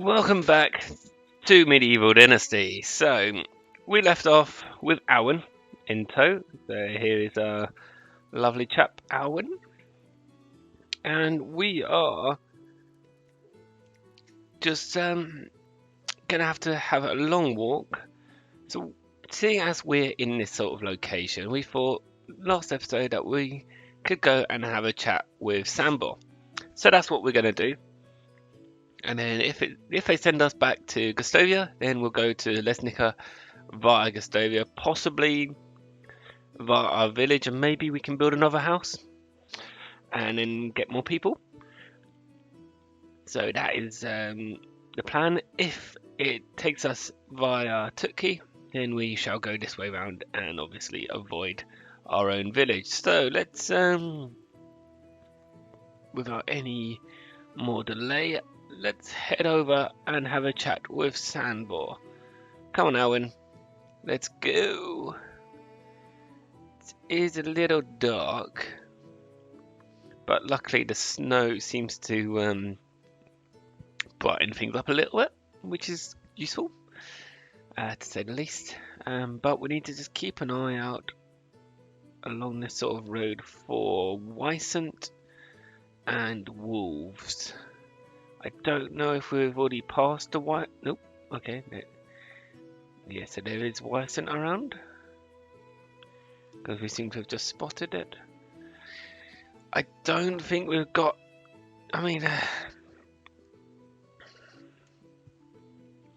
welcome back to Medieval Dynasty. So, we left off with Alwin in tow. So, here is our lovely chap, Alwin. And we are just gonna have to have a long walk. So, seeing as we're in this sort of location, we thought last episode that we could go and have a chat with Sambor. So, that's what we're gonna do. And then if they send us back to Gustovia, then we'll go to Lesnica via Gustovia, possibly via our village, and maybe we can build another house and then get more people. So that is the plan. If it takes us via Turkey, then we shall go this way around and obviously avoid our own village. So let's, without any more delay, let's head over and have a chat with Sambor. Come on, Alwin. Let's go. It is a little dark, but luckily the snow seems to brighten things up a little bit, which is useful, to say the least. But we need to just keep an eye out along this sort of road for Wysant and wolves. I don't know if we've already passed the white. Nope. Okay. Yeah, so there is Wysant around, because we seem to have just spotted it. I don't think we've got. I mean,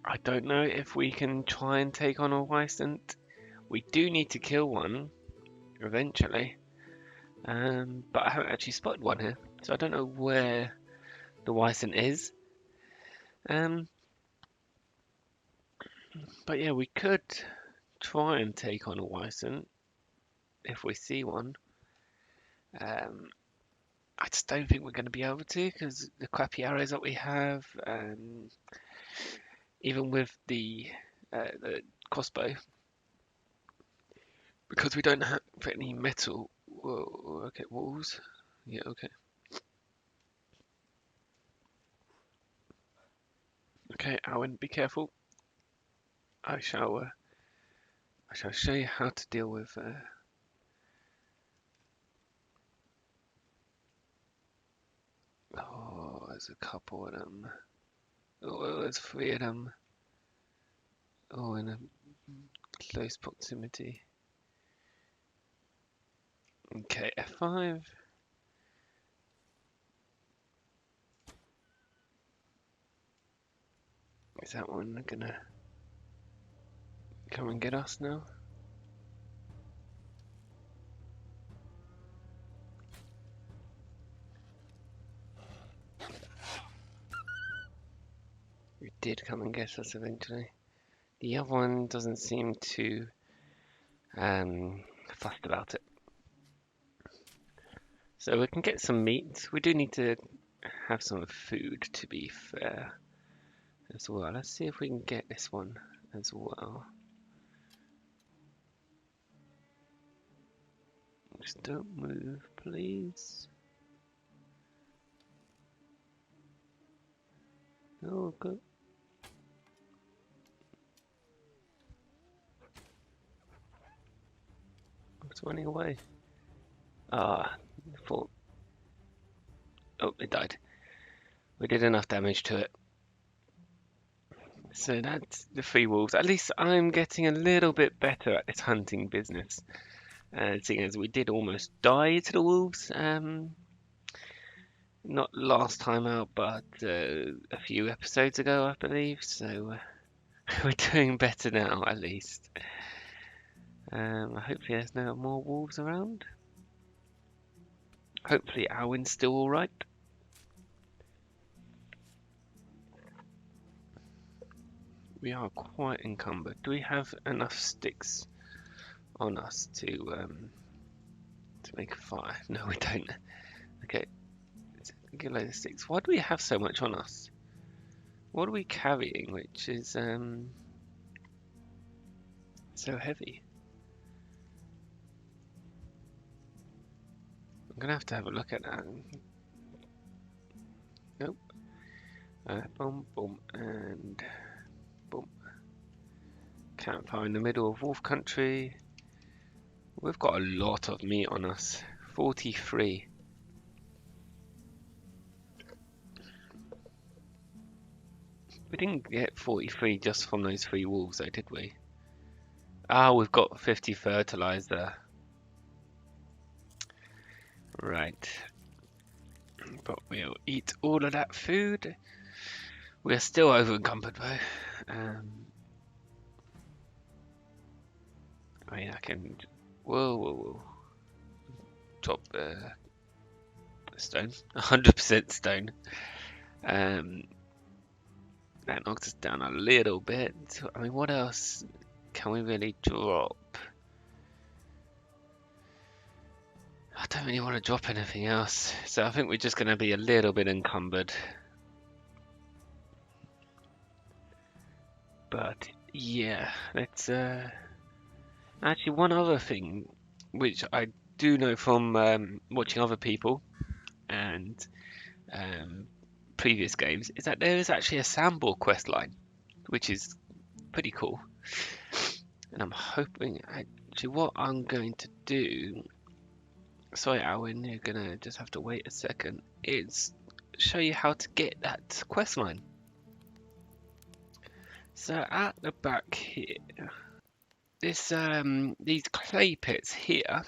I don't know if we can try and take on a Wysant. We do need to kill one eventually, but I haven't actually spotted one here, so I don't know where the Wysant is. But yeah, we could try and take on a Wysant if we see one. I just don't think we're going to be able to, because the crappy arrows that we have, even with the crossbow, because we don't have any metal. Whoa, okay, walls. Yeah, okay. Okay, Alwin, be careful. I shall show you how to deal with. Oh, there's a couple of them. Oh, there's 3 of them. Oh, in a close proximity. Okay, F5. Is that one gonna come and get us now? We did come and get us eventually. The other one doesn't seem too fussed about it. So we can get some meat. We do need to have some food, to be fair, as well. Let's see if we can get this one as well. Just don't move, please. Oh, good. It's running away. Ah, thought. Oh, it died. We did enough damage to it. So that's the 3 wolves. At least I'm getting a little bit better at this hunting business. Seeing as we did almost die to the wolves. Not last time out, but a few episodes ago, I believe. So we're doing better now, at least. Hopefully there's no more wolves around. Hopefully Alwin's still alright. We are quite encumbered. Do we have enough sticks on us to make a fire? No, we don't. Okay, get a load of sticks. Why do we have so much on us? What are we carrying, which is so heavy? I'm gonna have to have a look at that. Nope. Boom, boom, and boom. Campfire in the middle of Wolf Country. We've got a lot of meat on us. 43. We didn't get 43 just from those 3 wolves though, did we? Ah, we've got 50 fertilizer. Right. But we'll eat all of that food. We're still over encumbered though. I mean, I can... Whoa. Drop stone. 100% stone. That knocks us down a little bit. I mean, what else can we really drop? I don't really want to drop anything else. So I think we're just going to be a little bit encumbered. But yeah, let's... Actually, one other thing, which I do know from watching other people and previous games, is that there is actually a Sambor questline, which is pretty cool. And I'm hoping, actually, what I'm going to do, sorry Alwin, you're gonna just have to wait a second, is show you how to get that questline. So at the back here, this these clay pits here,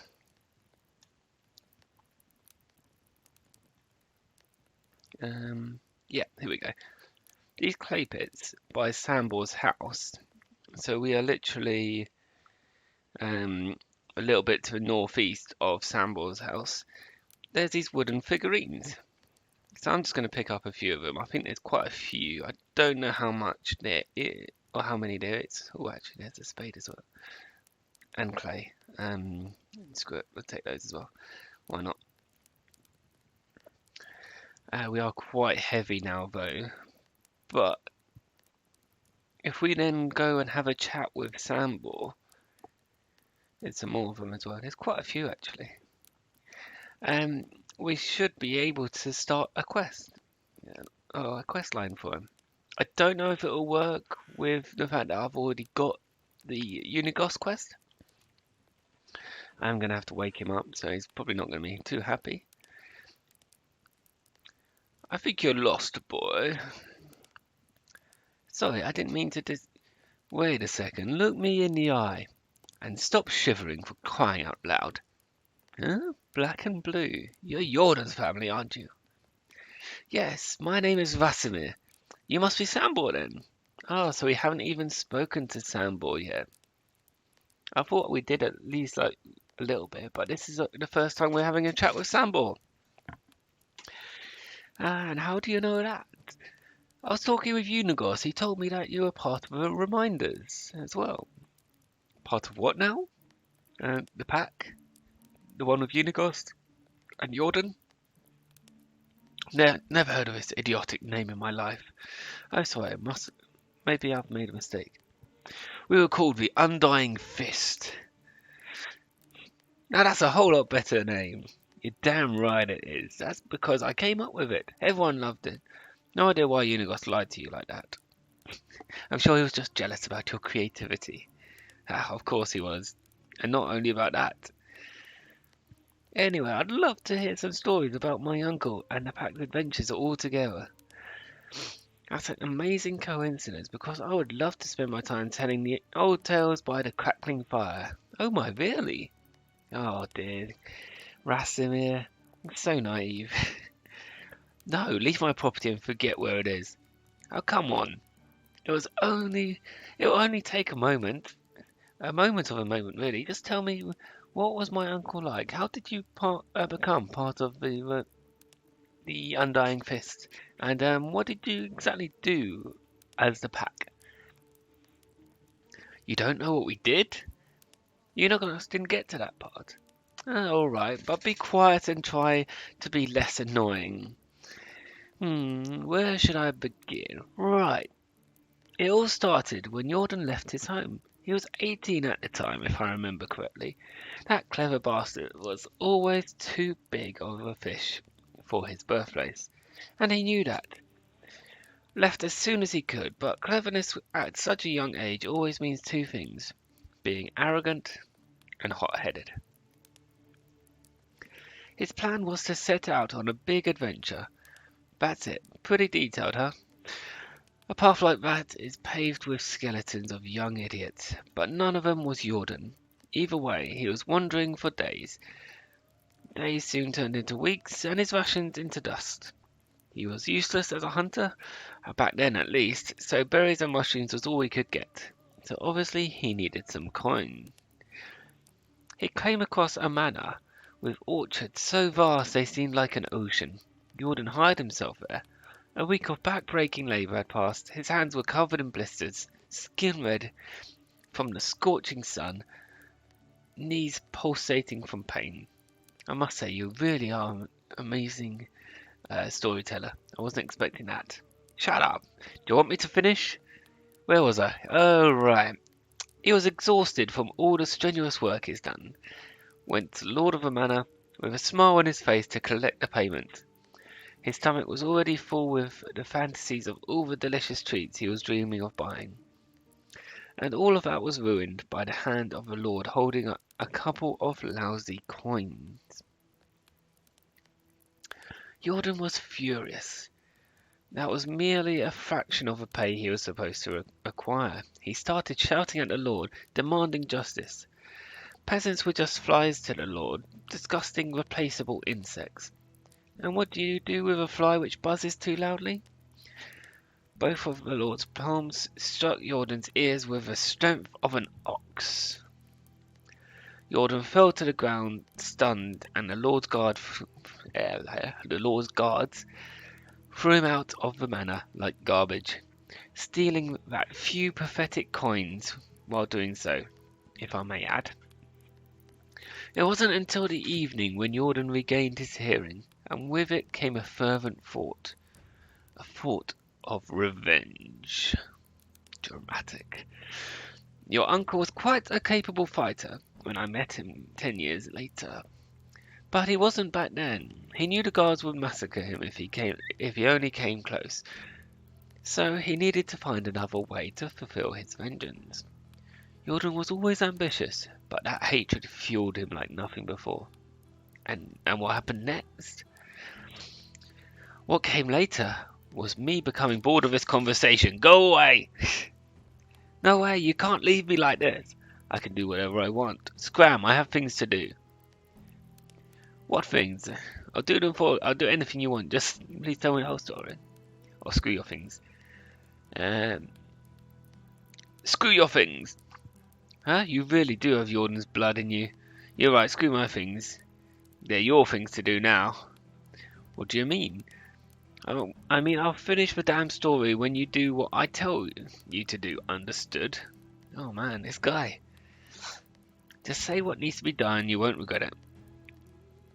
yeah, here we go. These clay pits by Sambor's house. So we are literally a little bit to the northeast of Sambor's house. There's these wooden figurines. So I'm just going to pick up a few of them. I think there's quite a few. I don't know how much there is, or how many there is. Oh, actually, there's a spade as well. And clay. Screw it, we'll take those as well. Why not? We are quite heavy now, though. But if we then go and have a chat with Sambor, there's some more of them as well. There's quite a few, actually. We should be able to start a quest. A quest line for him. I don't know if it'll work with the fact that I've already got the Unigos quest. I'm going to have to wake him up, so he's probably not going to be too happy. I think you're lost, boy. Sorry, I didn't mean to Wait a second, look me in the eye and stop shivering for crying out loud. Huh? Black and blue. You're Jordan's family, aren't you? Yes, my name is Vasimir. You must be Sambor then. Oh, so we haven't even spoken to Sambor yet. I thought we did at least like a little bit, but this is the first time we're having a chat with Sambor. And how do you know that? I was talking with Unigos. He told me that you were part of the Reminders as well. Part of what now? The pack? The one with Unigos and Jordan? Never heard of this idiotic name in my life. Oh, sorry, maybe I've made a mistake. We were called the Undying Fist. Now that's a whole lot better name. You're damn right it is. That's because I came up with it. Everyone loved it. No idea why Unigos lied to you like that. I'm sure he was just jealous about your creativity. Of course he was. And not only about that. Anyway, I'd love to hear some stories about my uncle and the pack's adventures all together. That's an amazing coincidence because I would love to spend my time telling the old tales by the crackling fire. Oh my, really? Oh dear. Rasimir, so naive. No, leave my property and forget where it is. Oh, come on. It will only take a moment. A moment of a moment, really. Just tell me, what was my uncle like? How did you become part of the Undying Fist? And what did you exactly do as the pack? You don't know what we did? Unigos didn't get to that part. Alright, but be quiet and try to be less annoying. Where should I begin? Right. It all started when Jordan left his home. He was 18 at the time, if I remember correctly. That clever bastard was always too big of a fish for his birthplace, and he knew that. Left as soon as he could, but cleverness at such a young age always means two things: being arrogant and hot-headed. His plan was to set out on a big adventure. That's it. Pretty detailed, huh? A path like that is paved with skeletons of young idiots, but none of them was Jordan. Either way, he was wandering for days. Days soon turned into weeks, and his rations into dust. He was useless as a hunter, back then at least, so berries and mushrooms was all he could get. So obviously he needed some coin. He came across a manor with orchards so vast they seemed like an ocean. Jordan hired himself there. A week of back-breaking labour had passed. His hands were covered in blisters, skin red from the scorching sun, knees pulsating from pain. I must say, you really are an amazing storyteller. I wasn't expecting that. Shut up. Do you want me to finish? Where was I? Oh, right. He was exhausted from all the strenuous work he's done. Went to the Lord of the Manor with a smile on his face to collect the payment. His stomach was already full with the fantasies of all the delicious treats he was dreaming of buying. And all of that was ruined by the hand of the Lord holding a couple of lousy coins. Jordan was furious. That was merely a fraction of the pay he was supposed to acquire. He started shouting at the Lord, demanding justice. Peasants were just flies to the Lord, disgusting, replaceable insects. And what do you do with a fly which buzzes too loudly? Both of the Lord's palms struck Jordan's ears with the strength of an ox. Jordan fell to the ground, stunned, and the Lord's guards threw him out of the manor like garbage, stealing that few pathetic coins while doing so, if I may add. It wasn't until the evening when Jordan regained his hearing, and with it came a fervent thought. A thought of revenge. Dramatic. Your uncle was quite a capable fighter when I met him 10 years later. But he wasn't back then. He knew the guards would massacre him if he only came close. So he needed to find another way to fulfill his vengeance. Jordan was always ambitious, but that hatred fueled him like nothing before. And what happened next? What came later was me becoming bored of this conversation. Go away! No way, you can't leave me like this. I can do whatever I want. Scram, I have things to do. What things? I'll do anything you want. Just please tell me the whole story. Or screw your things. Screw your things. Huh? You really do have Jordan's blood in you. You're right, screw my things. They're your things to do now. What do you mean? I mean, I'll finish the damn story when you do what I tell you to do. Understood? Oh man, this guy. Just say what needs to be done, you won't regret it.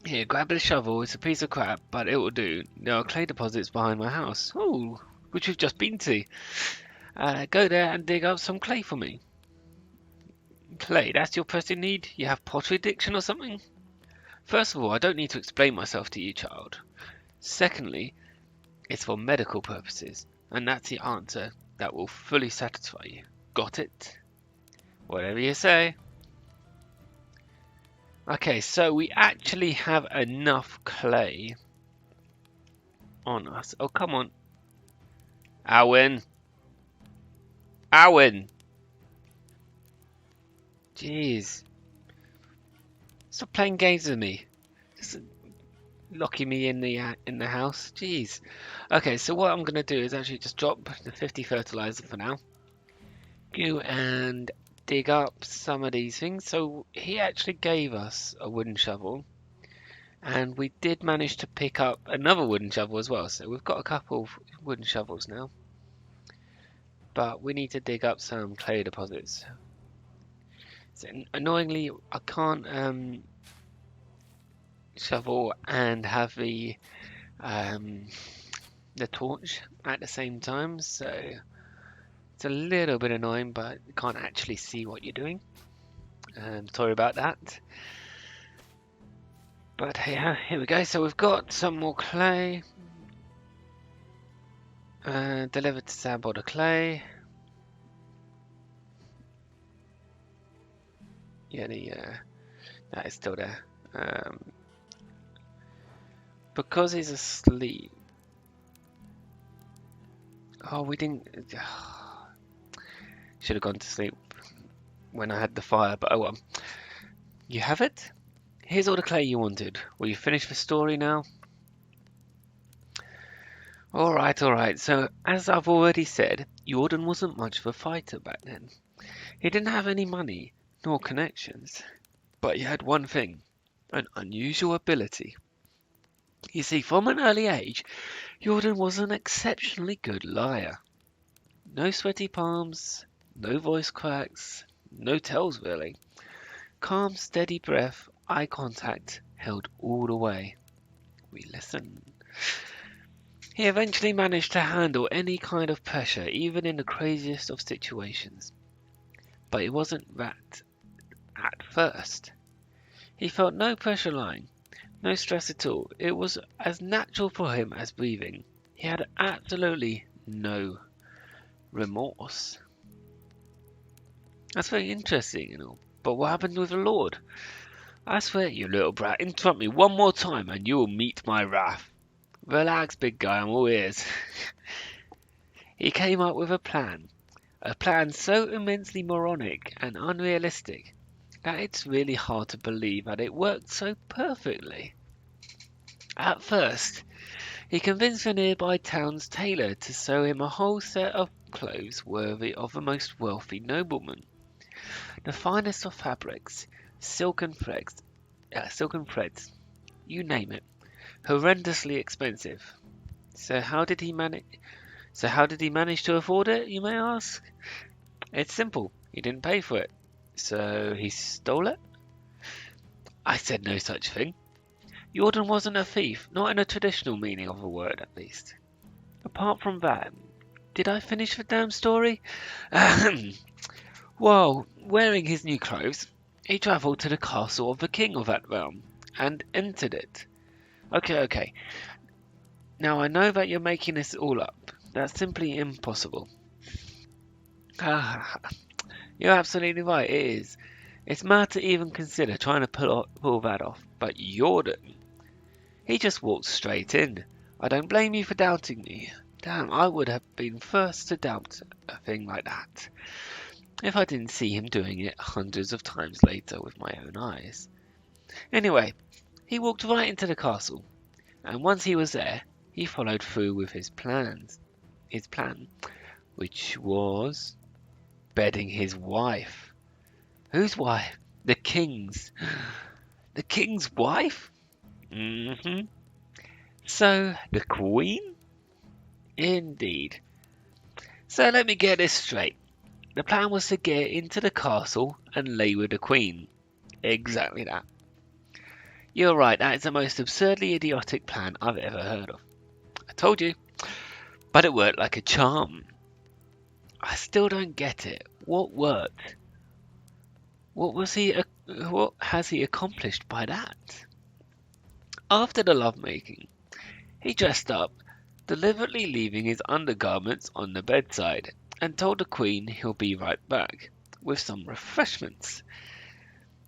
Here, grab the shovel. It's a piece of crap, but it will do. There are clay deposits behind my house. Oh, which we've just been to. Go there and dig up some clay for me. Clay, that's your pressing need? You have pottery addiction or something? First of all, I don't need to explain myself to you, child. Secondly, it's for medical purposes, and that's the answer that will fully satisfy you. Got it? Whatever you say. Okay, so we actually have enough clay on us. Oh, come on. Alwin. Alwin. Jeez. Stop playing games with me. Just locking me in the house. Jeez. Okay, so what I'm going to do is actually just drop the 50 fertilizer for now. Go and dig up some of these things. So he actually gave us a wooden shovel, and we did manage to pick up another wooden shovel as well. So we've got a couple of wooden shovels now, but we need to dig up some clay deposits. So annoyingly, I can't shovel and have the torch at the same time, so it's a little bit annoying, but you can't actually see what you're doing. Sorry about that. But yeah, here we go. So we've got some more clay. Delivered to Sambor the clay. Yeah, that is still there. Because he's asleep. Oh, we didn't. Should have gone to sleep when I had the fire, but oh well. You have it? Here's all the clay you wanted. Will you finish the story now? Alright. So, as I've already said, Jordan wasn't much of a fighter back then. He didn't have any money, nor connections. But he had one thing, an unusual ability. You see, from an early age, Jordan was an exceptionally good liar. No sweaty palms, no voice cracks, no tells really. Calm, steady breath, eye contact held all the way. We listened. He eventually managed to handle any kind of pressure, even in the craziest of situations. But it wasn't that at first. He felt no pressure line, no stress at all. It was as natural for him as breathing. He had absolutely no remorse. That's very interesting, you know. But what happened with the Lord? I swear, you little brat, interrupt me one more time and you will meet my wrath. Relax, big guy, I'm all ears. He came up with a plan so immensely moronic and unrealistic that it's really hard to believe that it worked so perfectly. At first, he convinced the nearby town's tailor to sew him a whole set of clothes worthy of a most wealthy nobleman. The finest of fabrics, silken threads, you name it, horrendously expensive. So how did he manage to afford it, you may ask? It's simple. He didn't pay for it. So he stole it? I said no such thing. Jordan wasn't a thief, not in a traditional meaning of the word at least. Apart from that, did I finish the damn story? Well, wearing his new clothes, he travelled to the castle of the king of that realm and entered it. Okay. Now I know that you're making this all up. That's simply impossible. You're absolutely right, it is. It's mad to even consider trying to pull that off. But Jordan, he just walked straight in. I don't blame you for doubting me. Damn, I would have been first to doubt a thing like that if I didn't see him doing it hundreds of times later with my own eyes. Anyway, he walked right into the castle, and once he was there, he followed through with his plan, which was bedding his wife. Whose wife? The king's. The king's wife? Mm-hmm. So, the queen? Indeed. So let me get this straight. The plan was to get into the castle and lay with the queen. Exactly that. You're right, that is the most absurdly idiotic plan I've ever heard of. I told you. But it worked like a charm. I still don't get it. What worked? What has he accomplished by that? After the lovemaking, he dressed up, deliberately leaving his undergarments on the bedside, and told the queen he'll be right back, with some refreshments.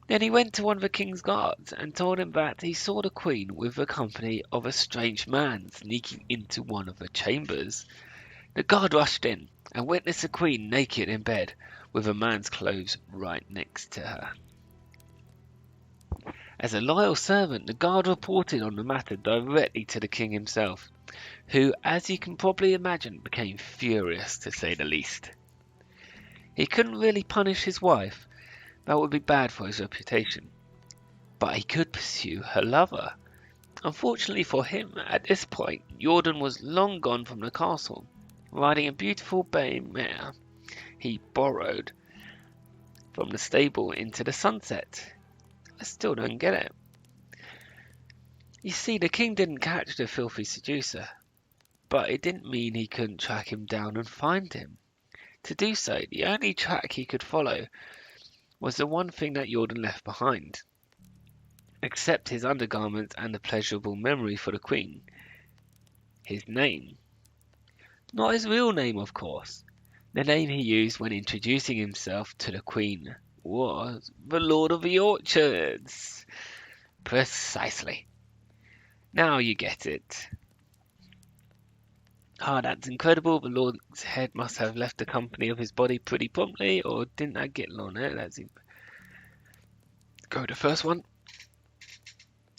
Then he went to one of the king's guards and told him that he saw the queen with the company of a strange man sneaking into one of the chambers. The guard rushed in and witnessed the queen naked in bed, with a man's clothes right next to her. As a loyal servant, the guard reported on the matter directly to the king himself, who, as you can probably imagine, became furious to say the least. He couldn't really punish his wife, that would be bad for his reputation, but he could pursue her lover. Unfortunately for him, at this point, Jordan was long gone from the castle, riding a beautiful bay mare he borrowed from the stable into the sunset. I still don't get it. You see, the king didn't catch the filthy seducer, but it didn't mean he couldn't track him down and find him. To do so, the only track he could follow was the one thing that Jordan left behind, except his undergarments and the pleasurable memory for the queen: his name. Not his real name, of course. The name he used when introducing himself to the Queen was the Lord of the Orchards. Precisely. Now you get it. Ah, that's incredible. The Lord's head must have left the company of his body pretty promptly, or didn't I get on it? Let's see. Go to the first one.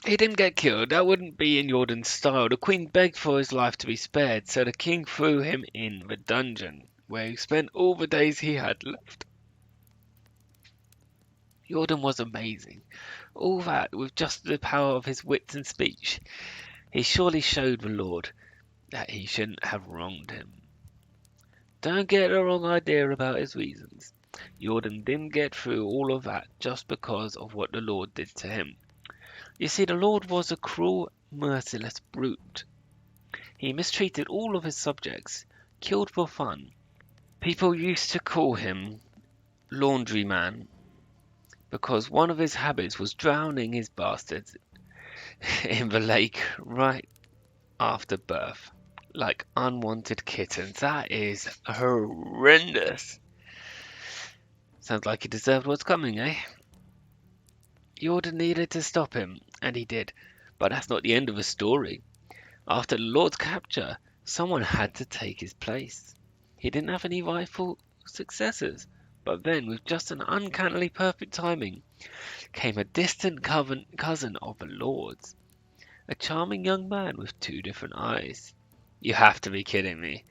He didn't get killed. That wouldn't be in Jordan's style. The Queen begged for his life to be spared, so the King threw him in the dungeon, where he spent all the days he had left. Jordan was amazing. All that with just the power of his wits and speech. He surely showed the Lord that he shouldn't have wronged him. Don't get the wrong idea about his reasons. Jordan didn't get through all of that just because of what the Lord did to him. You see, the Lord was a cruel, merciless brute. He mistreated all of his subjects, killed for fun. People used to call him Laundryman because one of his habits was drowning his bastards in the lake right after birth, like unwanted kittens. That is horrendous. Sounds like he deserved what's coming, eh? Jordan needed to stop him, and he did. But that's not the end of the story. After the Lord's capture, someone had to take his place. He didn't have any rightful successors, but then, with just an uncannily perfect timing, came a distant cousin of the Lord's. A charming young man with 2 different eyes. You have to be kidding me.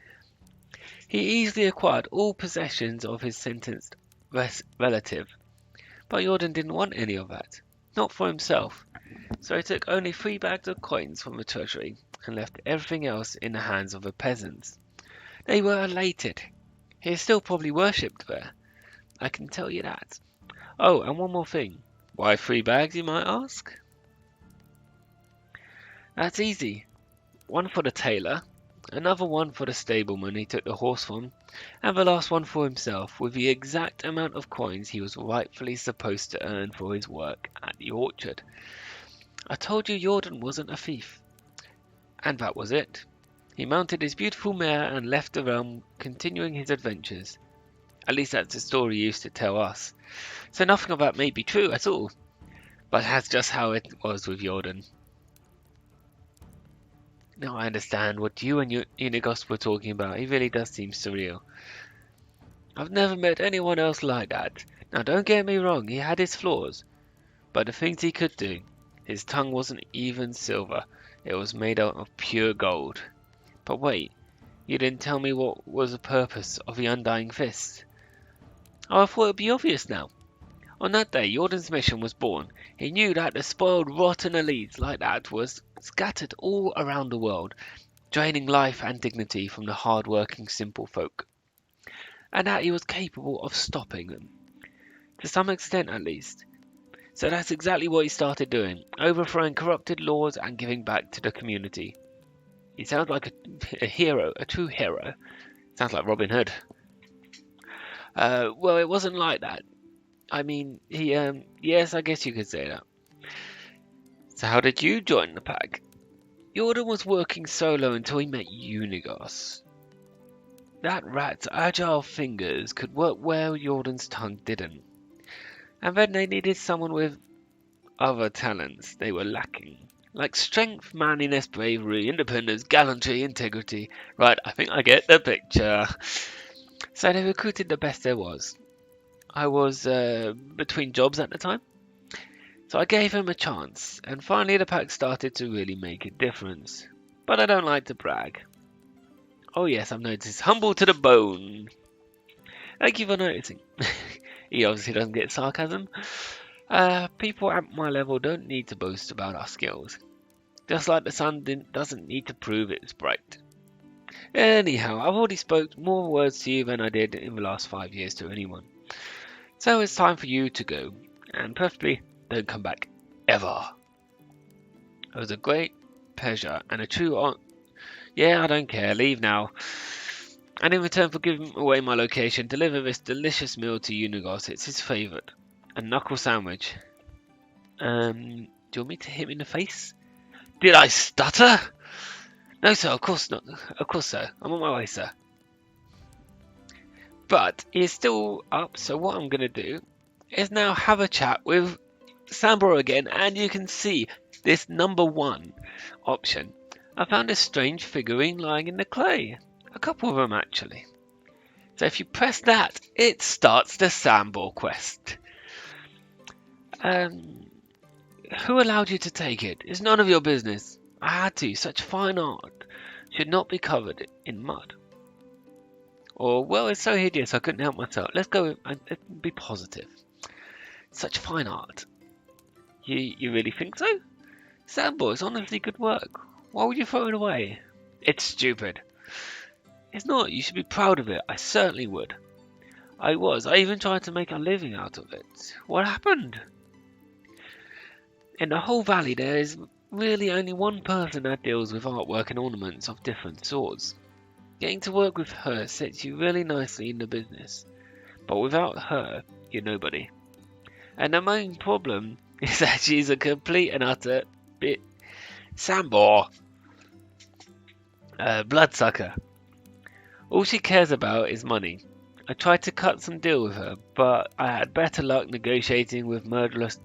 He easily acquired all possessions of his sentenced relative, but Jordan didn't want any of that. Not for himself. So he took only 3 bags of coins from the treasury and left everything else in the hands of the peasants. They were elated. He is still probably worshipped there. I can tell you that. Oh, and one more thing. Why 3 bags, you might ask? That's easy. One for the tailor, another one for the stableman he took the horse from, and the last one for himself, with the exact amount of coins he was rightfully supposed to earn for his work at the orchard. I told you Jordan wasn't a thief. And that was it. He mounted his beautiful mare and left the realm, continuing his adventures. At least that's the story he used to tell us. So nothing of that may be true at all. But that's just how it was with Jordan. Now I understand what you and Unigos were talking about. He really does seem surreal. I've never met anyone else like that. Now don't get me wrong, he had his flaws. But the things he could do. His tongue wasn't even silver. It was made out of pure gold. But wait, you didn't tell me what was the purpose of the Undying Fist. Oh, I thought it would be obvious now. On that day, Jordan's mission was born. He knew that the spoiled, rotten elites like that was scattered all around the world, draining life and dignity from the hard-working simple folk. And that he was capable of stopping them. To some extent, at least. So that's exactly what he started doing, overthrowing corrupted laws and giving back to the community. He sounds like a hero, a true hero. Sounds like Robin Hood. Well, it wasn't like that. I mean, yes, I guess you could say that. So how did you join the pack? Jordan was working solo until he met Unigos. That rat's agile fingers could work where Jordan's tongue didn't. And then they needed someone with other talents they were lacking. Like strength, manliness, bravery, independence, gallantry, integrity. Right, I think I get the picture. So they recruited the best there was. I was between jobs at the time. So I gave him a chance, and finally the pack started to really make a difference. But I don't like to brag. Oh yes, I've noticed. Humble to the bone. Thank you for noticing. He obviously doesn't get sarcasm. People at my level don't need to boast about our skills. Just like the sun doesn't need to prove it's bright. Anyhow, I've already spoke more words to you than I did in the last 5 years to anyone. So it's time for you to go. And preferably, don't come back. Ever. It was a great pleasure and a true Yeah, I don't care. Leave now. And in return for giving away my location, deliver this delicious meal to Unigos. It's his favourite. A knuckle sandwich. Do you want me to hit him in the face? Did I stutter? No, sir, of course not. Of course, sir. I'm on my way, sir. But he's still up, so what I'm going to do is now have a chat with Sambor again, and you can see this number 1 option. I found a strange figurine lying in the clay. A couple of them, actually. So if you press that, it starts the Sambor quest. Who allowed you to take it? It's none of your business. I had to. Such fine art should not be covered in mud. Or, well, it's so hideous I couldn't help myself. Let's go and be positive. Such fine art. You really think so? Sambor, it's honestly good work. Why would you throw it away? It's stupid. It's not. You should be proud of it. I certainly would. I was. I even tried to make a living out of it. What happened? In the whole valley there is really only one person that deals with artwork and ornaments of different sorts. Getting to work with her sets you really nicely in the business. But without her, you're nobody. And the main problem is that she's a complete and utter Sambor. Bloodsucker. All she cares about is money. I tried to cut some deal with her, but I had better luck negotiating with murderous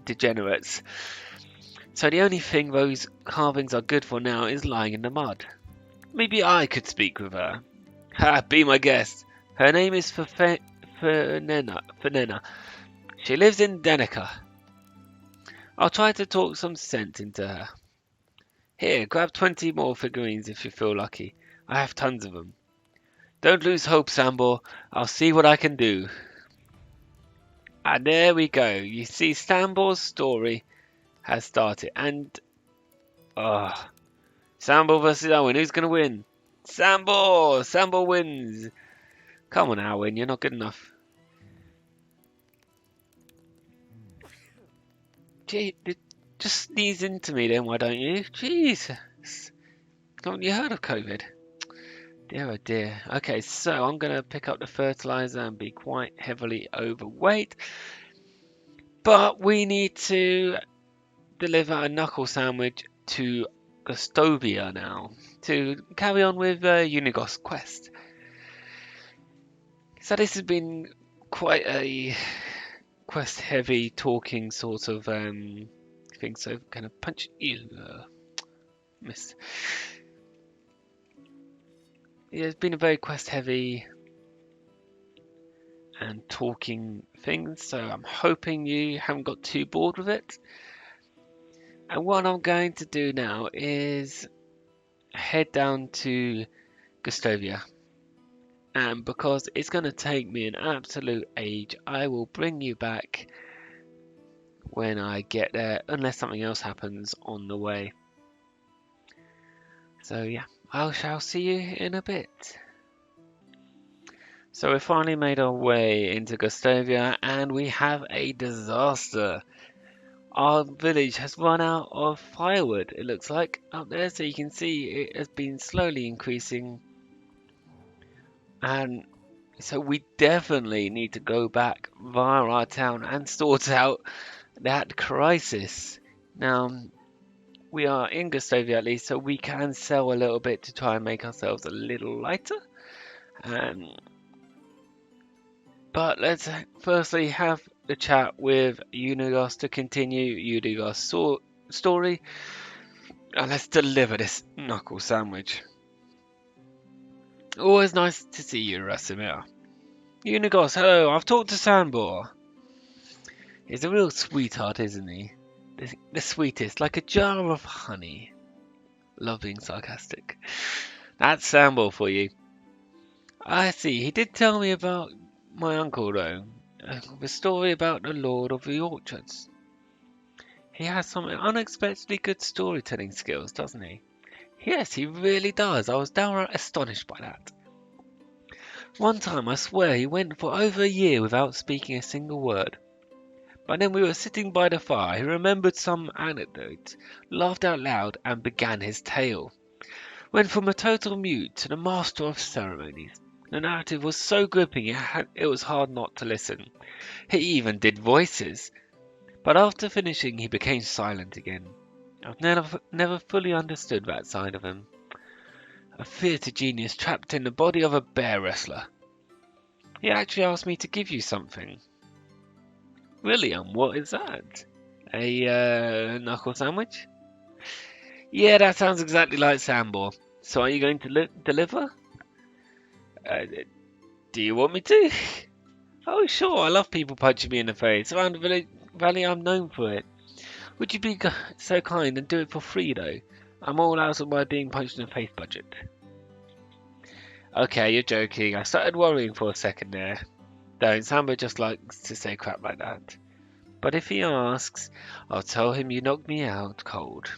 degenerates. So the only thing those carvings are good for now is lying in the mud. Maybe I could speak with her. Ha, be my guest. Her name is Fenena. She lives in Denica. I'll try to talk some sense into her. Here, grab 20 more figurines if you feel lucky. I have tons of them. Don't lose hope, Sambor. I'll see what I can do. And there we go. You see, Sambor's story has started. And, Sambor versus Alwin. Who's going to win? Sambor! Sambor wins. Come on, Alwin. You're not good enough. Gee, just sneeze into me then, why don't you? Jesus. Haven't you heard of COVID? Dear oh dear. Okay, so I'm going to pick up the fertilizer and be quite heavily overweight. But we need to deliver a knuckle sandwich to Gustovia now to carry on with Unigos quest. So this has been quite a quest heavy talking sort of thing, so kind of punch you miss. Yeah, it's been a very quest heavy and talking thing, so I'm hoping you haven't got too bored with it. And what I'm going to do now is head down to Gustovia, and because it's going to take me an absolute age, I will bring you back when I get there, unless something else happens on the way. So yeah, I shall see you in a bit. So we finally made our way into Gustovia, and we have a disaster. Our village has run out of firewood, it looks like, up there, so you can see it has been slowly increasing. And so we definitely need to go back via our town and sort out that crisis. Now, we are in Gustovia at least, so we can sell a little bit to try and make ourselves a little lighter. But let's firstly have the chat with Unigos to continue Unigos' story. And let's deliver this knuckle sandwich. Always nice to see you, Rasimir. Unigos, hello, I've talked to Sambor. He's a real sweetheart, isn't he? The sweetest, like a jar of honey. Love being sarcastic. That's Sambor for you. I see, he did tell me about my uncle, though. The story about the Lord of the Orchards. He has some unexpectedly good storytelling skills, doesn't he? Yes, he really does. I was downright astonished by that. One time, I swear, he went for over a year without speaking a single word. But then we were sitting by the fire, he remembered some anecdote, laughed out loud, and began his tale. Went from a total mute to the master of ceremonies. The narrative was so gripping it was hard not to listen. He even did voices. But after finishing he became silent again. I've never fully understood that side of him. A theatre genius trapped in the body of a bear wrestler. He actually asked me to give you something. Really, and what is that? A knuckle sandwich? Yeah, that sounds exactly like Sambor. So are you going to deliver? Uh, do you want me to? Oh, sure, I love people punching me in the face. Around the valley, I'm known for it. Would you be so kind and do it for free, though? I'm all out of my being punched in the face budget. Okay, you're joking. I started worrying for a second there. Don't, Samba just likes to say crap like that. But if he asks, I'll tell him you knocked me out cold.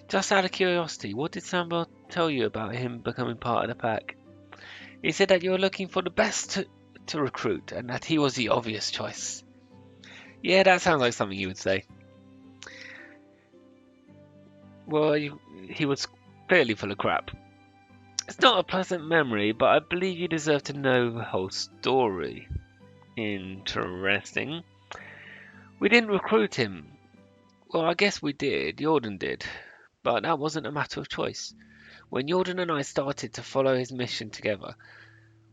Just out of curiosity, what did Samba tell you about him becoming part of the pack? He said that you were looking for the best to recruit and that he was the obvious choice. Yeah, that sounds like something you would say. Well, he was clearly full of crap. It's not a pleasant memory, but I believe you deserve to know the whole story. Interesting. We didn't recruit him. Well, I guess we did. Jordan did. But that wasn't a matter of choice. When Jordan and I started to follow his mission together,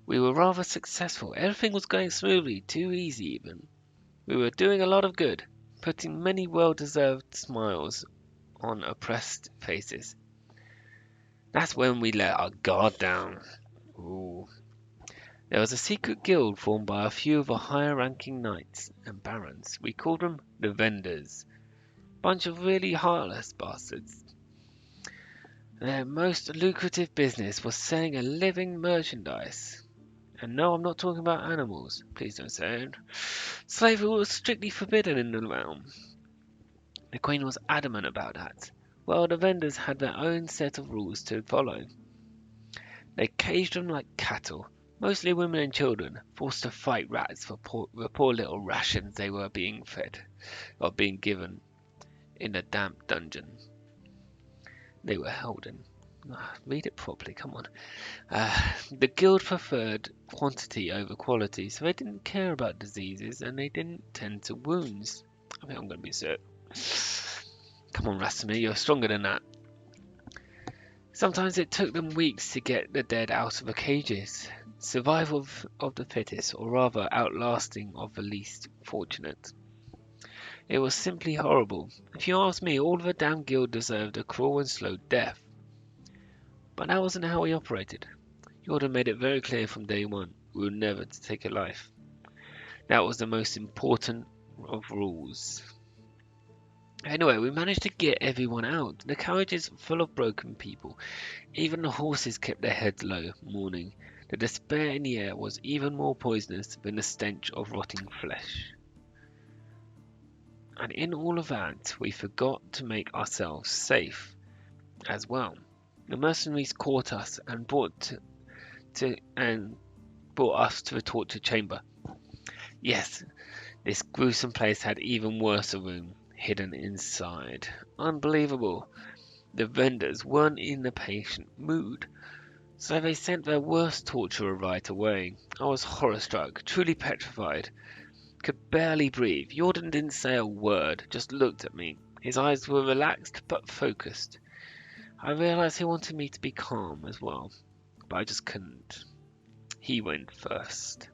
we were rather successful. Everything was going smoothly, too easy even. We were doing a lot of good, putting many well-deserved smiles on oppressed faces. That's when we let our guard down. Ooh. There was a secret guild formed by a few of the higher-ranking knights and barons. We called them the Vendors. Bunch of really heartless bastards. Their most lucrative business was selling a living merchandise. And no, I'm not talking about animals. Please don't say it. Slavery was strictly forbidden in the realm. The Queen was adamant about that. Well, the vendors had their own set of rules to follow. They caged them like cattle, mostly women and children, forced to fight rats for the poor little rations they were being fed, or being given, in the damp dungeon they were held in. Read it properly, come on. The guild preferred quantity over quality, so they didn't care about diseases and they didn't tend to wounds. I think I'm going to be sick. Come on, Rastamir, you're stronger than that. Sometimes it took them weeks to get the dead out of the cages. Survival of the fittest, or rather outlasting of the least fortunate. It was simply horrible. If you ask me, all of the damn guild deserved a cruel and slow death. But that wasn't how we operated. Jordan made it very clear from day one, we were never to take a life. That was the most important of rules. Anyway, we managed to get everyone out. The carriages were full of broken people. Even the horses kept their heads low, mourning. The despair in the air was even more poisonous than the stench of rotting flesh. And in all of that, we forgot to make ourselves safe as well. The mercenaries caught us and brought us to the torture chamber. Yes, this gruesome place had even worse a room hidden inside. Unbelievable. The vendors weren't in a patient mood, so they sent their worst torturer right away. I was horror-struck, truly petrified. Could barely breathe. Jordan didn't say a word, just looked at me. His eyes were relaxed but focused. I realized he wanted me to be calm as well, but I just couldn't. He went first.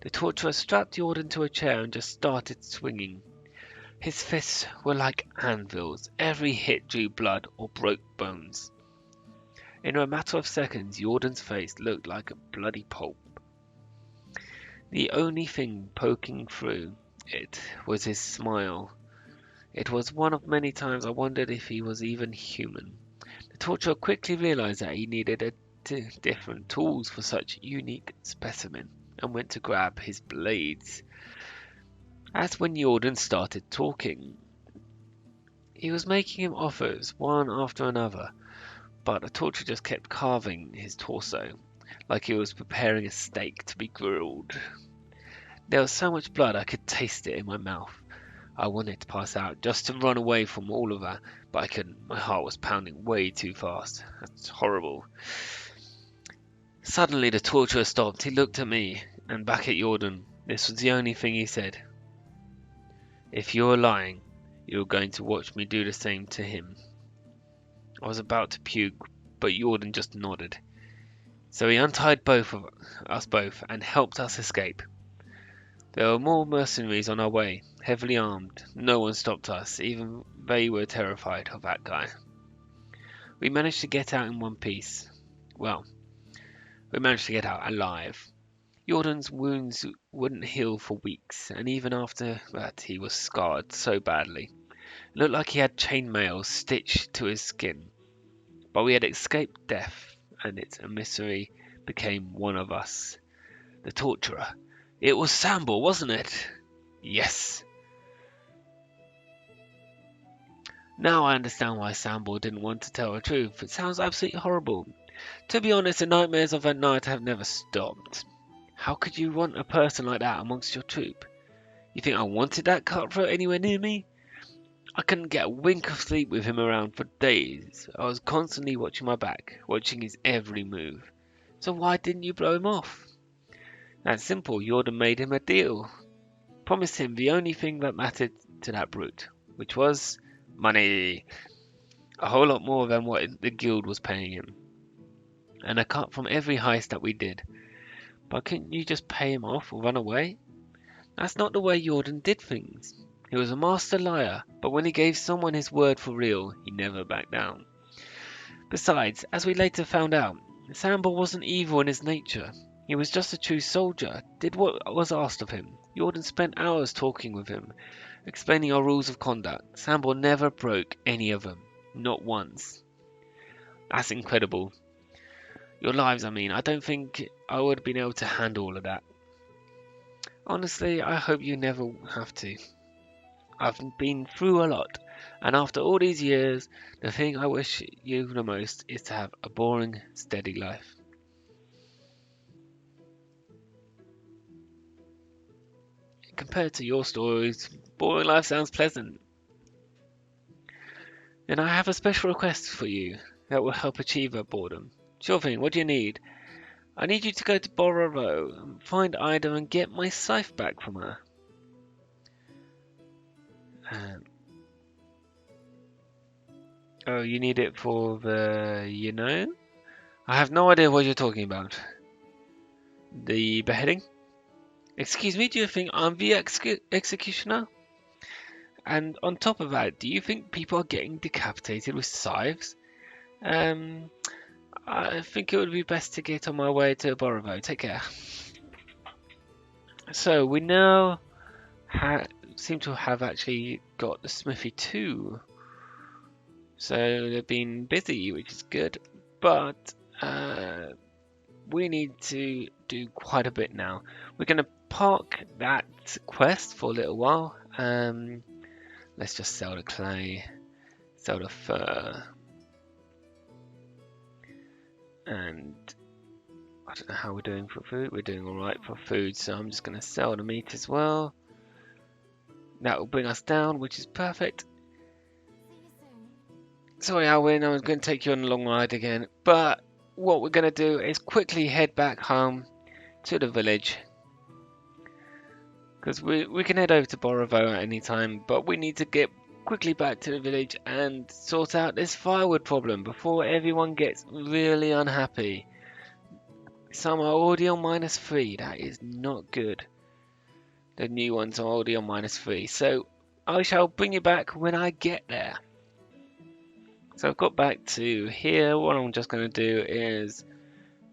The torturer strapped Jordan to a chair and just started swinging. His fists were like anvils. Every hit drew blood or broke bones. In a matter of seconds, Jordan's face looked like a bloody pulp. The only thing poking through it was his smile. It was one of many times I wondered if he was even human. The torturer quickly realized that he needed different tools for such unique specimen and went to grab his blades. That's when Jordan started talking. He was making him offers, one after another, but the torturer just kept carving his torso, like he was preparing a steak to be grilled. There was so much blood I could taste it in my mouth. I wanted to pass out, just to run away from all of that, but I couldn't. My heart was pounding way too fast. That's horrible. Suddenly the torturer stopped. He looked at me and back at Jordan. This was the only thing he said. If you're lying, You were going to watch me do the same to him. I was about to puke, but Jordan just nodded. So he untied both of us both and helped us escape. There were more mercenaries on our way, heavily armed. No one stopped us, even they were terrified of that guy. We managed to get out in one piece. Well, we managed to get out alive. Jordan's wounds wouldn't heal for weeks, and even after that he was scarred so badly. It looked like he had chainmail stitched to his skin. But we had escaped death, and its emissary became one of us. The torturer. It was Sambor, wasn't it? Yes. Now I understand why Sambor didn't want to tell the truth. It sounds absolutely horrible. To be honest, the nightmares of that night have never stopped. How could you want a person like that amongst your troop? You think I wanted that cutthroat anywhere near me? I couldn't get a wink of sleep with him around for days. I was constantly watching my back, watching his every move. So why didn't you blow him off? That's simple. Jordan made him a deal. Promised him the only thing that mattered to that brute, which was money. A whole lot more than what the guild was paying him. And a cut from every heist that we did. But couldn't you just pay him off or run away? That's not the way Jordan did things. He was a master liar, but when he gave someone his word for real, he never backed down. Besides, as we later found out, Sambor wasn't evil in his nature. He was just a true soldier, did what was asked of him. Jordan spent hours talking with him, explaining our rules of conduct. Sambor never broke any of them, not once. That's incredible. Your lives, I mean. I don't think I would have been able to handle all of that. Honestly, I hope you never have to. I've been through a lot, and after all these years, the thing I wish you the most is to have a boring, steady life. Compared to your stories, boring life sounds pleasant. Then I have a special request for you that will help achieve that boredom. Sure thing, what do you need? I need you to go to Borrow and find Ida and get my scythe back from her. Oh, you need it for the. I have no idea what you're talking about. The beheading? Excuse me, do you think I'm the executioner? And on top of that, do you think people are getting decapitated with scythes? I think it would be best to get on my way to Borrow. Take care. So, we now seem to have actually got the smithy too. So they've been busy, which is good, but we need to do quite a bit now. We're going to park that quest for a little while. Let's just sell the clay, sell the fur, and I don't know how we're doing for food. We're doing alright for food, so I'm just going to sell the meat as well. That will bring us down, which is perfect. Sorry, Alwin, I was going to take you on a long ride again, but what we're going to do is quickly head back home to the village. Because we can head over to Borrow at any time, but we need to get quickly back to the village and sort out this firewood problem before everyone gets really unhappy. Some are already on -3, that is not good. The new ones are already on -3, so I shall bring you back when I get there. So I've got back to here. What I'm just going to do is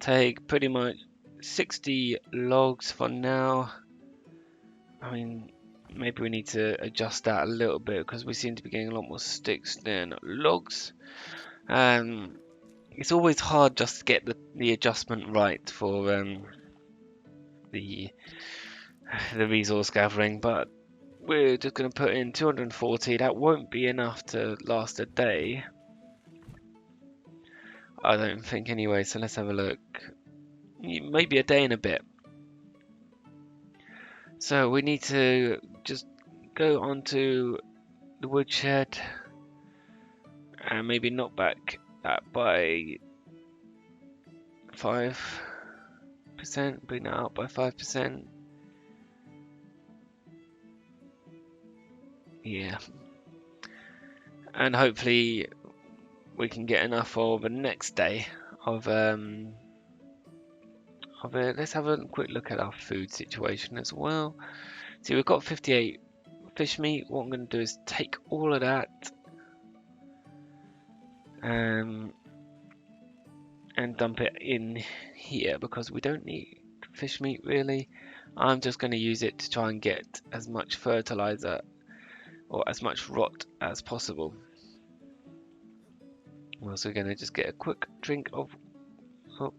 take pretty much 60 logs for now. I mean, maybe we need to adjust that a little bit because we seem to be getting a lot more sticks than logs. It's always hard just to get the adjustment right for the resource gathering, but we're just going to put in 240. That won't be enough to last a day. I don't think anyway, so let's have a look. Maybe a day and a bit. So we need to just go onto the woodshed and maybe knock back that by 5%, bring that up by 5%. Yeah, and hopefully we can get enough for the next day of it. Let's have a quick look at our food situation as well. See, we've got 58 fish meat. What I'm going to do is take all of that and dump it in here because we don't need fish meat really. I'm just going to use it to try and get as much fertilizer or as much rot as possible. We're also going to just get a quick drink of, oh,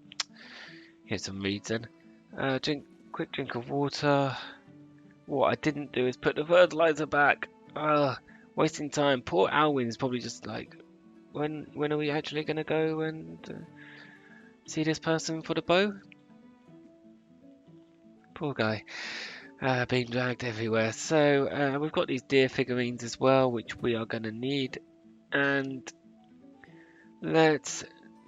here's some reeds then. Quick drink of water. What I didn't do is put the fertilizer back. Wasting time. Poor Alwin's probably just like, when are we actually going to go and see this person for the bow? Poor guy. Being dragged everywhere. So we've got these deer figurines as well, which we are going to need. And let's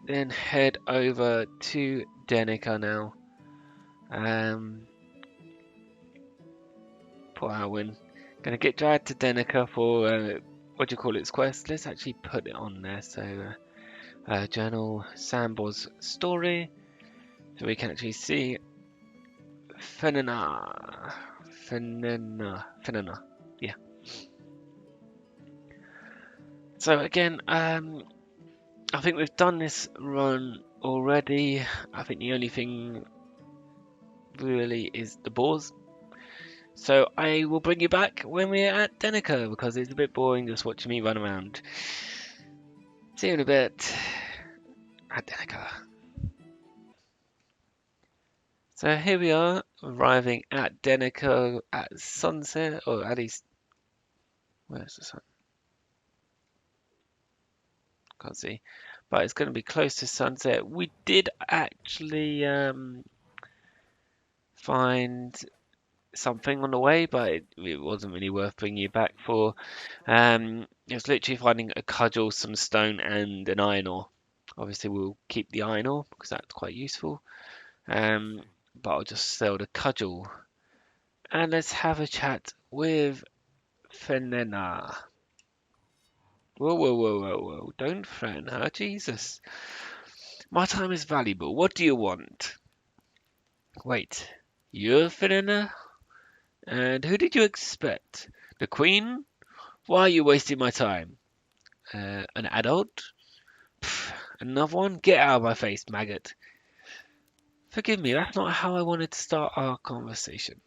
then head over to Denica now. Poor Alwin. Gonna get dragged to Denica for what do you call its quest? Let's actually put it on there. So journal Sambor's story, so we can actually see Fenena. Yeah. So again, I think we've done this run already. I think the only thing really is the boars. So I will bring you back when we're at Denica because it's a bit boring just watching me run around. See you in a bit at Denica. So here we are, arriving at Denica at sunset, or at least, where's the sun? Can't see, but it's going to be close to sunset. We did actually find something on the way, but it wasn't really worth bringing you back for. It was literally finding a cudgel, some stone, and an iron ore. Obviously, we'll keep the iron ore because that's quite useful. But I'll just sell the cudgel. And let's have a chat with Fenena. Whoa. Don't threaten her, Jesus. My time is valuable. What do you want? Wait, you're Fenena? And who did you expect? The Queen? Why are you wasting my time? An adult? Pfft, another one? Get out of my face, maggot. Forgive me, that's not how I wanted to start our conversation.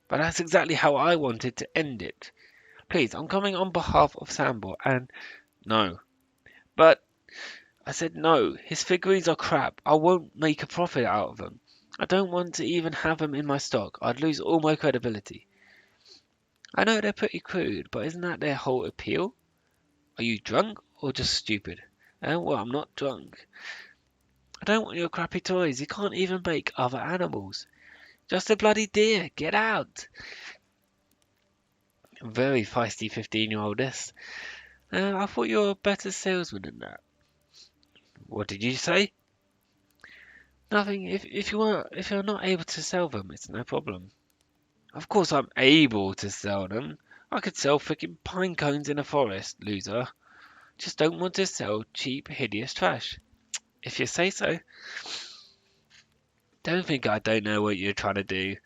But that's exactly how I wanted to end it. Please, I'm coming on behalf of Sambor, and... No. But... I said no. His figurines are crap. I won't make a profit out of them. I don't want to even have them in my stock. I'd lose all my credibility. I know they're pretty crude, but isn't that their whole appeal? Are you drunk or just stupid? Well, I'm not drunk. I don't want your crappy toys. You can't even make other animals. Just a bloody deer. Get out. Very feisty 15-year-old this. I thought you were a better salesman than that. What did you say? Nothing. If you're not able to sell them, it's no problem. Of course I'm able to sell them. I could sell freaking pine cones in a forest, loser. Just don't want to sell cheap, hideous trash. If you say so. Don't think I don't know what you're trying to do.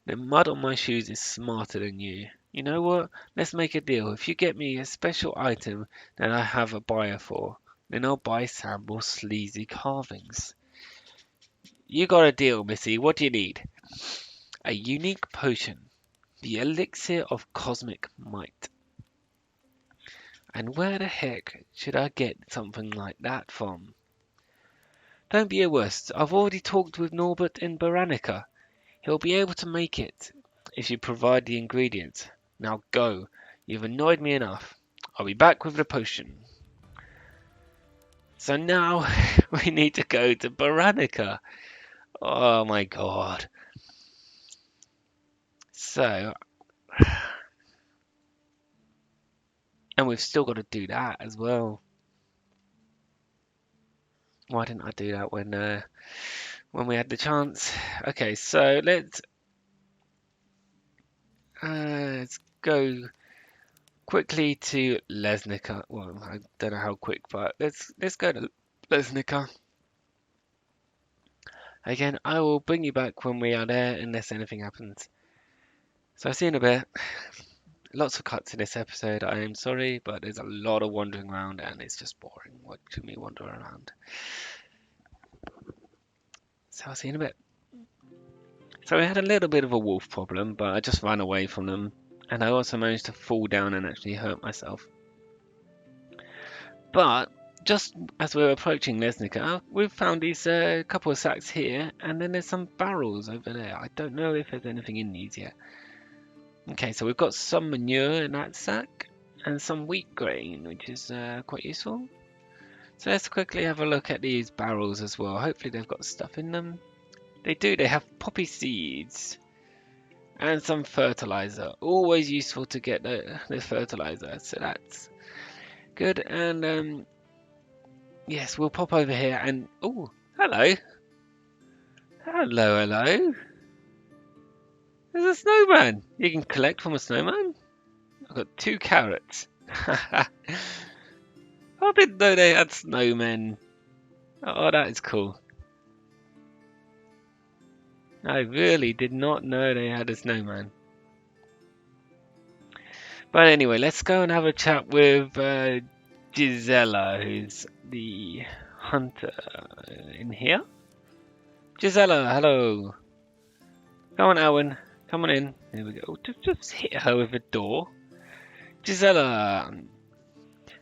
The mud on my shoes is smarter than you. You know what? Let's make a deal. If you get me a special item that I have a buyer for, then I'll buy Sambor's sleazy carvings. You got a deal, Missy. What do you need? A unique potion. The elixir of cosmic might. And where the heck should I get something like that from? Don't be a wuss. I've already talked with Norbert in Baranica. He'll be able to make it if you provide the ingredients. Now go. You've annoyed me enough. I'll be back with the potion. So now we need to go to Baranica. Oh my god. So, and we've still got to do that as well. Why didn't I do that when we had the chance? Okay, so let's go quickly to Lesnica. Well, I don't know how quick, but let's go to Lesnica. Again, I will bring you back when we are there unless anything happens. So I'll see you in a bit. Lots of cuts in this episode. I am sorry, but there's a lot of wandering around and it's just boring watching me wander around. So I'll see you in a bit. So we had a little bit of a wolf problem, but I just ran away from them. And I also managed to fall down and actually hurt myself. But just as we were approaching Lesnica, we've found these couple of sacks here, and then there's some barrels over there. I don't know if there's anything in these yet. Okay, so we've got some manure in that sack, and some wheat grain, which is quite useful. So let's quickly have a look at these barrels as well. Hopefully they've got stuff in them. They do, they have poppy seeds. And some fertilizer. Always useful to get the fertilizer, so that's good. And yes, we'll pop over here and... Oh, hello. Hello, hello. There's a snowman. You can collect from a snowman? I've got 2 carrots. I didn't know they had snowmen. Oh, that is cool. I really did not know they had a snowman. But anyway, let's go and have a chat with Gisela, who's the hunter in here. Gisela, hello. Come on, Alwin. Come on in. Here we go. Just hit her with a door. Gisela,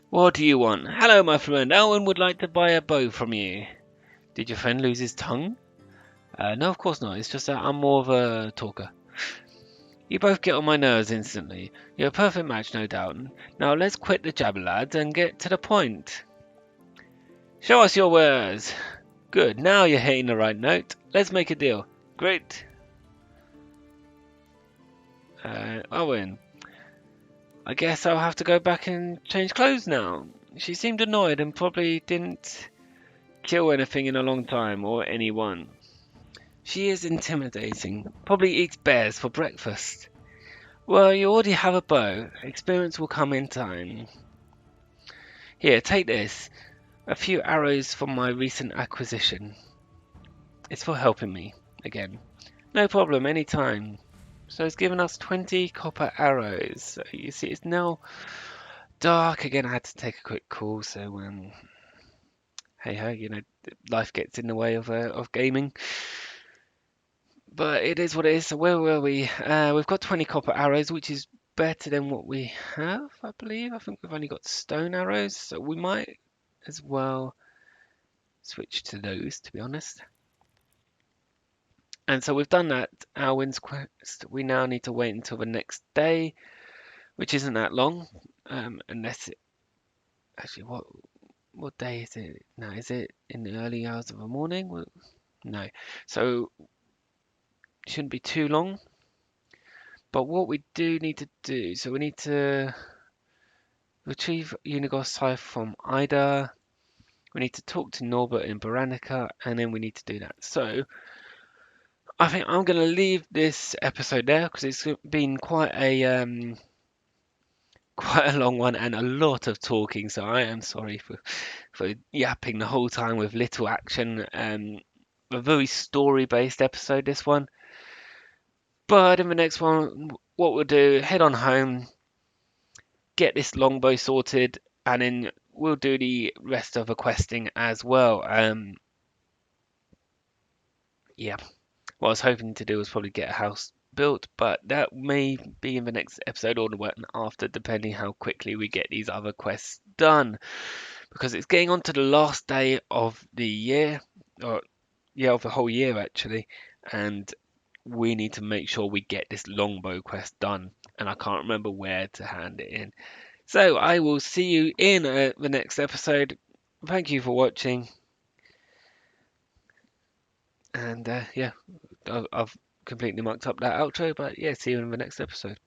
what do you want? Hello, my friend. Alwin would like to buy a bow from you. Did your friend lose his tongue? No, of course not. It's just that I'm more of a talker. You both get on my nerves instantly. You're a perfect match, no doubt. Now let's quit the jabber, lads, and get to the point. Show us your wares. Good, now you're hitting the right note. Let's make a deal. Great. Alwin, I guess I'll have to go back and change clothes now. She seemed annoyed and probably didn't kill anything in a long time, or anyone. She is intimidating. Probably eats bears for breakfast. Well, you already have a bow. Experience will come in time. Here, take this. A few arrows from my recent acquisition. It's for helping me, again. No problem, anytime. So it's given us 20 copper arrows. So you see, it's now dark. Again, I had to take a quick call, so hey ho, you know, life gets in the way of gaming. But it is what it is. So where were we? We've got 20 copper arrows, which is better than what we have, I believe. I think we've only got stone arrows, so we might as well switch to those, to be honest. And so we've done that, Alwin's quest. We now need to wait until the next day, which isn't that long, unless it... Actually, what day is it now? Is it in the early hours of the morning? Well, no. So it shouldn't be too long. But what we do need to do, so we need to retrieve Unigos scythe from Ida. We need to talk to Norbert in Baranica, and then we need to do that. So I think I'm going to leave this episode there because it's been quite a long one and a lot of talking. So I am sorry for yapping the whole time with little action. A very story-based episode, this one. But in the next one, what we'll do, head on home, get this longbow sorted, and then we'll do the rest of the questing as well. Yeah, what I was hoping to do was probably get a house built, but that may be in the next episode or the one after, depending how quickly we get these other quests done. Because it's getting on to the last day of the year, or yeah, of the whole year actually, and we need to make sure we get this longbow quest done, and I can't remember where to hand it in. So I will see you in the next episode. Thank you for watching. And yeah, I've completely mucked up that outro, but yeah, see you in the next episode.